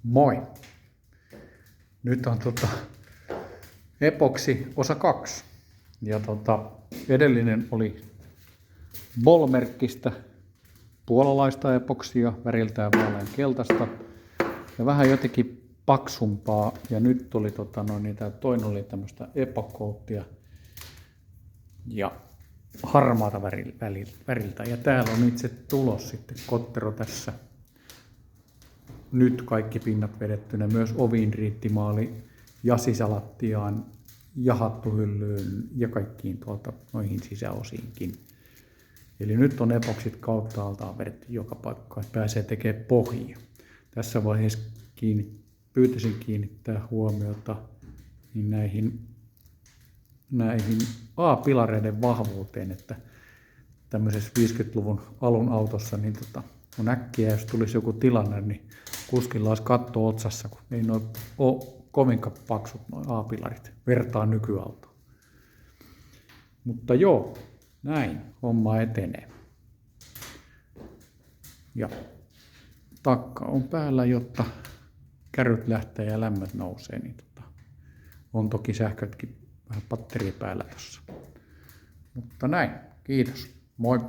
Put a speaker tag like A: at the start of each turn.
A: Moi! Nyt on epoksi osa 2. Ja edellinen oli Bol-merkkistä puolalaista epoksia, väriltään vaalean keltaista ja vähän jotenkin paksumpaa. Ja nyt oli tää toinen oli tämmöistä epokouttia ja harmaata väriltä. Ja täällä on itse tulos sitten kottero tässä. Nyt kaikki pinnat vedettynä, myös oviin riittimaali ja sisälattiaan ja hattuhyllyyn ja kaikkiin noihin sisäosiinkin. Eli nyt on epoksit kautta altaan vedetty joka paikkaan, että pääsee tekemään pohjia. Tässä vaiheessa pyytäisin kiinnittää huomiota niin näihin A-pilareiden vahvuuteen, että tämmöisessä 50-luvun alun autossa niin on äkkiä, jos tulisi joku tilanne, niin kuskilla olisi katto otsassa, kun ei ole kovinkaan paksut nuo A-pilarit vertaa nykyautoon. Mutta joo, näin homma etenee. Ja takka on päällä, jotta kärryt lähtee ja lämmöt nousee. Niin on toki sähkötkin vähän patteria päällä tuossa. Mutta näin, kiitos, moi!